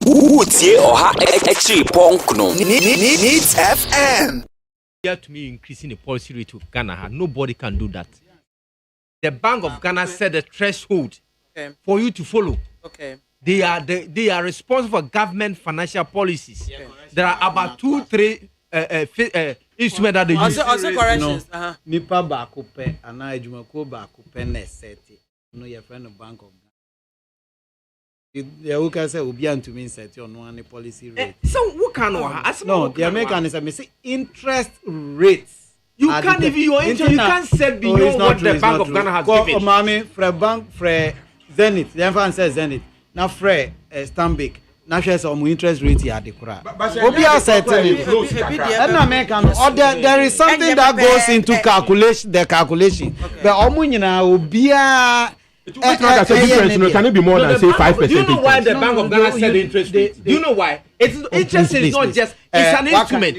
Utie oha extra punk no. Needs FM. Here to me increasing the policy rate of Ghana. Nobody can do that. The Bank of Ghana set a threshold for you to follow. Okay. They are responsible for government financial policies. Okay. There are about 2-3 instruments that they use. Also corrections. Nipa ba kupe ana ejumako ba kupe na seti. No your friend of Bank of Ghana. The Uka say obi antumi set on one policy rate. So what can no, the American is say interest rates. You can't even your interest. You can't set beyond what the Bank of Ghana has given. Mami, for bank, for Zenith, the emphasis says Zenith. Now, for Stanbic, now shares some interest rate here. The kura. Obi are certain. And American, or there is something that goes into calculation. The calculation, but omunyina obia. Can it be more than say 5%? Do you know why the Bank of Ghana set the interest rate? Do you know why? Interest is not just. It's an instrument.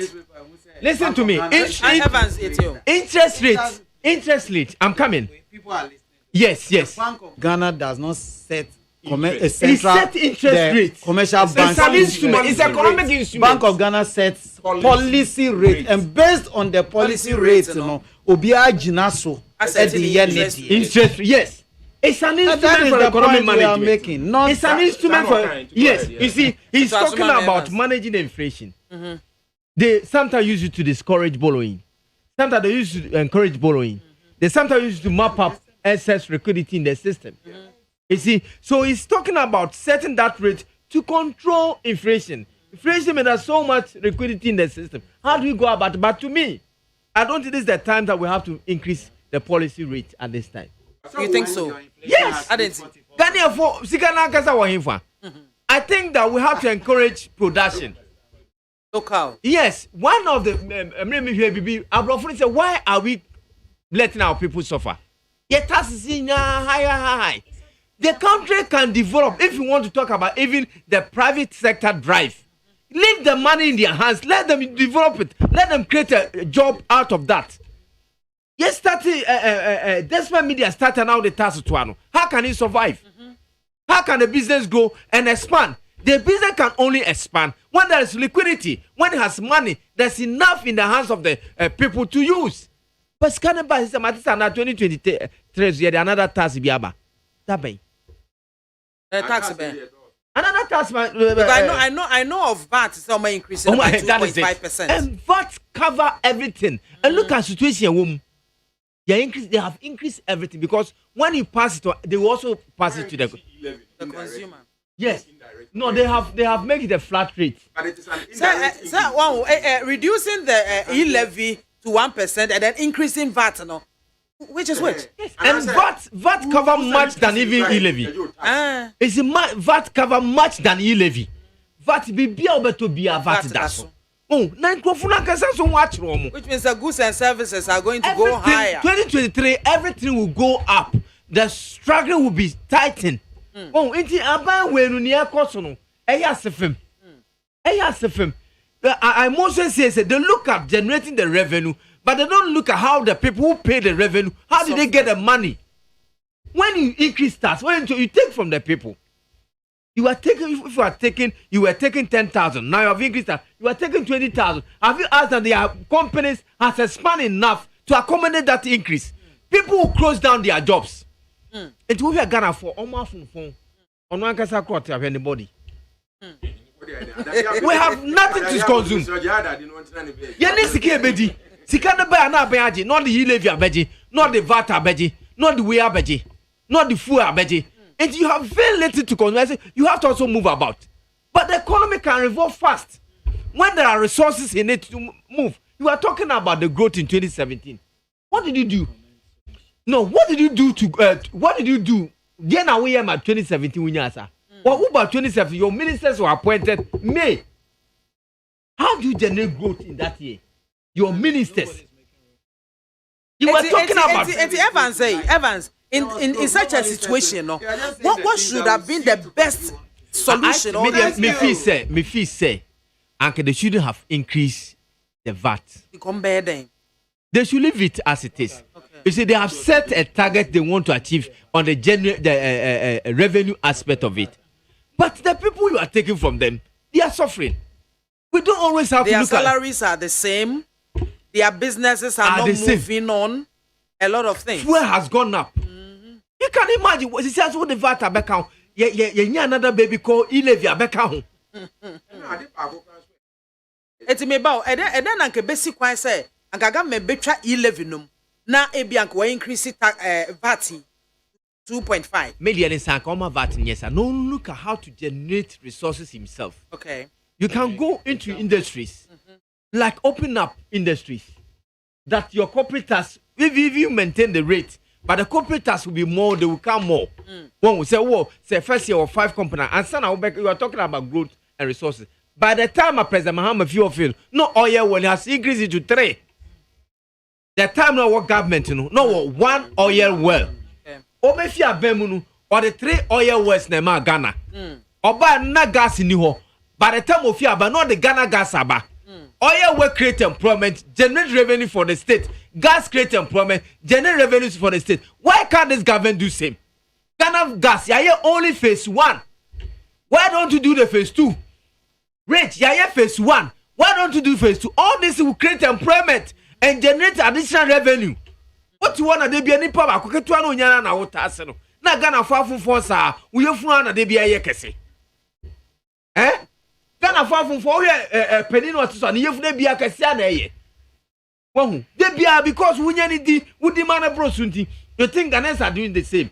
Listen to me. Interest rate. I'm coming. People are listening. Yes. Bank of Ghana does not set a central interest rate. Commercial bank. It's an instrument. It's economic instrument. Bank of Ghana sets policy rate, and based on the policy rate, Obia Jinaso at the interest. Yes. It's an instrument for economic management. It's an instrument for yes. You see, he's talking about managing inflation. Mm-hmm. They sometimes use it to discourage borrowing. Sometimes they use it to encourage borrowing. They sometimes use it to map up excess liquidity in the system. You see, so he's talking about setting that rate to control inflation. Inflation means there's so much liquidity in the system. How do we go about it? But to me, I don't think this is the time that we have to increase the policy rate at this time. You think so? Yes. I didn't see. I think that we have to encourage production. Local. Yes. One of the Abrofuni said, why are we letting our people suffer? Yet taxes in high. The country can develop if you want to talk about even the private sector drive. Leave the money in their hands. Let them develop it. Let them create a job out of that. Yes, despitemedia started now the task to ano. How can it survive? How can the business grow and expand? The business can only expand when there is liquidity, when it has money, there's enough in the hands of the people to use. But scanning by system at 2023, another tax biaba. That be tax ban. Another tax man. I know of VAT somewhere increasing by 2.5%. And VAT cover everything. And look at situation woman. They have increased everything because when you pass it, they will also pass it to the consumer. Yes. No, they have made it a flat rate. But it is an reducing the e-levy to 1% and then increasing VAT, no? Which is which? Yes. And VAT cover much than even e-levy. It's VAT cover much than e-levy. VAT be to be a VAT that's. Oh, which means the goods and services are going to go higher. 2023, everything will go up. The struggle will be tightened. Oh, inti aban wenu ni ekoso sefem. Sefem. I mostly say they look at generating the revenue, but they don't look at how the people who pay the revenue, how do they get the money? When you increase tax, when you take from the people, you are taking, you were taking 10,000. Now you have increased that. You are taking 20,000. Have you asked that their companies has expanded enough to accommodate that increase? People will close down their jobs. And we are Ghana for almost phone. On one case, have anybody. We have nothing to consume. Sikana buy na beji, not the e-levy abeji, not the VAT abeji, not the way abeji, not the food abeji. And you have very little to consume. You have to also move about. But the economy can revolve fast when there are resources in it to move. You are talking about the growth in 2017. What did you do? No, what did you do to what did you do? Then now we are at 2017 winyasa. What about 2017? Your ministers were appointed May. How do you generate growth in that year? Your ministers. You were talking about Evans, in such a situation, no. What should have been the best solution? Me feel say, Uncle, they shouldn't have increased the VAT. They should leave it as it is. Okay. You see, they have set a target they want to achieve on the revenue aspect of it. But the people you are taking from them, they are suffering. We don't always have to look at... Their salaries are the same. Their businesses are not moving on. A lot of things. Fuel has gone up. You can imagine what he says with the VAT back home. Yeah, another baby called Ilevia back home. It's me about and then Uncle basic one say, and I got me betra 11 now a bianco increase it VAT 2.5 million in Sankoma VAT. Yes, no look at how to generate resources himself. Okay. You can go into industries, like open up industries that your corporate tax, if you maintain the rate, but the corporate tax will be more, they will come more. When we say, whoa, say first year or 5 companies, and son, you are talking about growth and resources. By the time President Mahama feel, no oil well has increased it to 3. The time no what government, no 1 oil well. Obefia Bemunu or the 3 oil wells na Ghana. Oba na gas in ho. By the time of but not the Ghana gas aba. Oil will create employment, generate revenue for the state. Gas create employment, generate revenues for the state. Why can't this government do same? Ghana gas, yeah, only phase 1. Why don't you do the phase 2? Rich, yeah, phase 1. Why don't you do phase 2? All this will create employment and generate additional revenue. What you want to be any power? Kuketu anu nyana na wota no. Na Ghana for sa. We you funu na de bia ye kese. Ghana for here penin what so na ye funu bia kese na ye. Wahu. De bia because we nyani di wudi man bro sunti. You think Ghanaians are doing the same?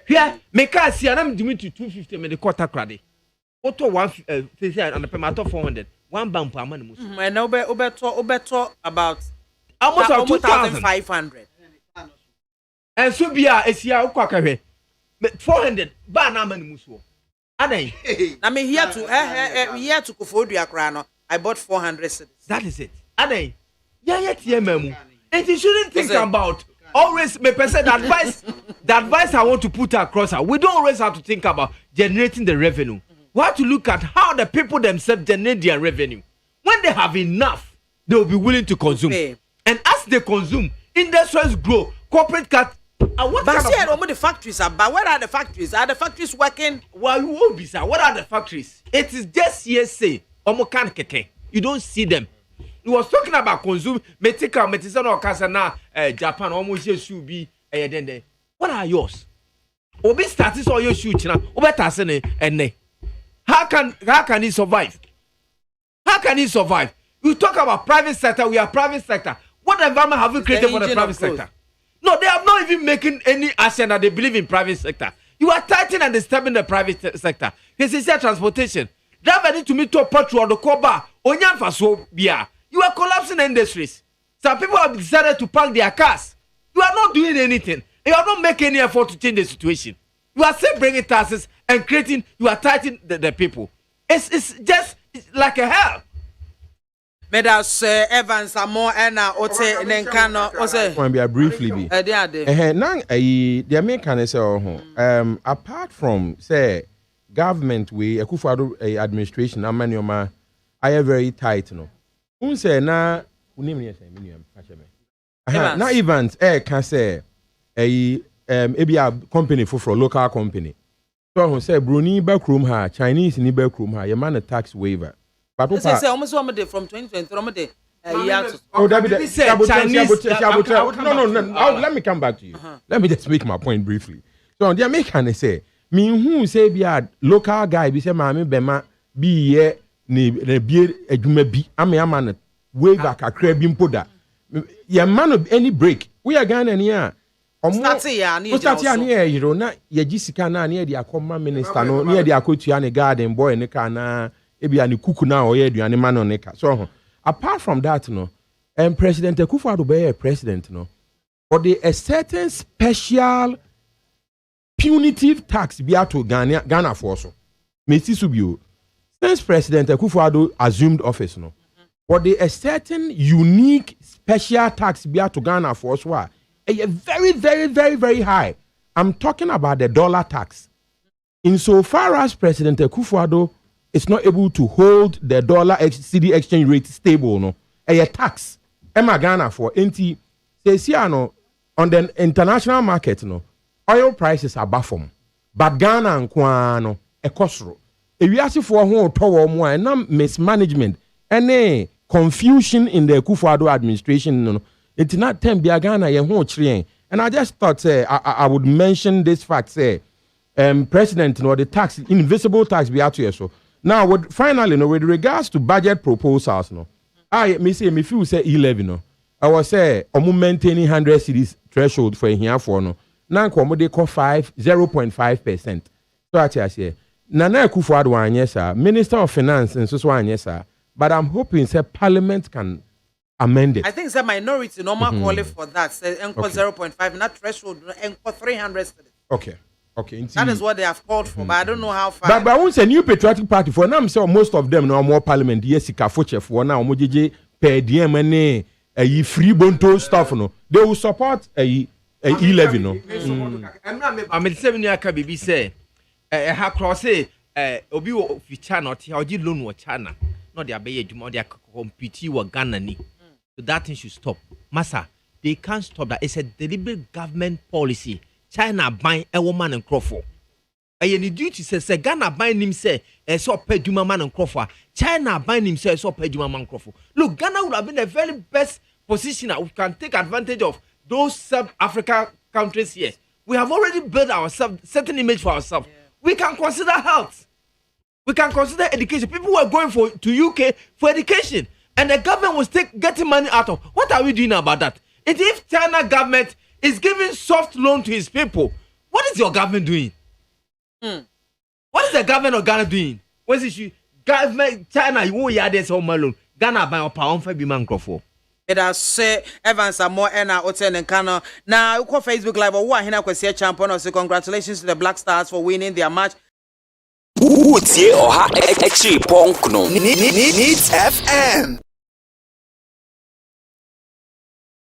Here, make us see am dimi to 250 me the quarter credit. Auto 1 and the pemato 400. 1 bam per man mus. And now obeto about almost 2,500. And so be a sia ukwa 400 ba na man muso. Adan. I mean here to Kofodu Accra no. I bought 400 cedis. That is it. Adan. Yeah memu. And you shouldn't think about always me person the advice I want to put across her. We don't always have to think about generating the revenue. We have to look at how the people themselves generate their revenue. When they have enough, they will be willing to consume. Okay. And as they consume, industries grow, corporate cut. What but kind of the factories are? But where are the factories? Are the factories working? Well, you won't be, sir. What are the factories? It is just hearsay. You don't see them. He was talking about consume medical medicine or Kasana, Japan, almost should be a What are yours? Obi started all your shoes now. Obetasene and How can he survive? How can he survive? You talk about private sector, we are private sector. What environment have you created for the private sector? No, they have not even making any action that they believe in private sector. You are tightening and disturbing the private sector. This is your transportation. Driver need to meet to a patrol the Koba, Onyan Faso Bia. You are collapsing industries. Some people have decided to park their cars. You are not doing anything. You are not making any effort to change the situation. You are still bringing taxes and creating, you are tightening the people. It's just like a hell. Medas Evans Amo and Ote Nenkano Ose. Can be briefly be. Nang the American say apart from say government we Akufo-Addo administration amanioma are very tight no. Un say na unim ni say million catch me. Na Evans can say ebi a company for local company. So who say Bruni backroom ha Chinese ni backroom ha your man a tax waiver. But what say almost one day from 2023 oh that be Chinese no let me come back to you. Let me just make my point briefly. So the American say me who say be a local guy be say maame bema bi ye ne bie adwuma bi ama na waiver kakra bi mpoda your man of any break we are Ghana here start ya na yiro na ye gisika na na de akoma minister no na de akotua ne garden boy ne ka na ebia ne kuku na oye aduane ma no ne ka so apart from that no President Akufo-Addo be president no for a certain special punitive tax be to Ghana for so Mr. Subio since President Akufo-Addo assumed office no for a certain unique special tax be to Ghana for so very, very, very, very high. I'm talking about the dollar tax. Insofar as President Akufo-Addo is not able to hold the dollar CD exchange rate stable, no, a tax. Emma Ghana for NT says no on the international market, no, oil prices are baffled. but Ghana and Kwano a cosro. If you ask for who tower more and mismanagement any confusion in the Kufuado administration, no, it's not time be a Ghana ye whole train. And I just thought I would mention this fact president the tax invisible tax be out here so. Now finally with regards to budget proposals I feel say 11 I was say maintaining 100 cities threshold for here for now they call 0.5%. So I say Nana Akufo-Addo anye sir, Minister of Finance and so anye sir, but I'm hoping say Parliament can amend it. I think it's a minority normal call for that. Say 0.5, not threshold, 300 cities. Okay. That is what they have called for, but I don't know how far. But I won't say New Patriotic Party for now. So most of them no more Parliament. Yes, Kafoche for now. Mojiji per diem a free bonto stuff no. They will support a 11 no. I mean 7 year ka bibi say ha cross obi wo fi China or oji loan wo China. No they abeye adwuma they compete wo Ghana ni. So that thing should stop. Massa, they can't stop that. It's a deliberate government policy. China buying a woman and Crawford. And duty says Ghana buying him say so pay Juma man and Crawford. China buying him say so pay Juma man Crawford. Look, Ghana would have been the very best position that we can take advantage of those sub-African countries here. We have already built ourselves certain image for ourselves. Yeah. We can consider health. We can consider education. People were going to UK for education, and the government was getting money out of. What are we doing about that? If China government is giving soft loan to his people, what is your government doing? What is the government of Ghana doing? What is the government China? You won't hear this home alone. Ghana buy a pound for Biman Crawford. It has say Evans are more and Oten and Kano. Now, you call Facebook Live or what? Hina Kwesi champion. Also, congratulations to the Black Stars for winning their match. Needs FM.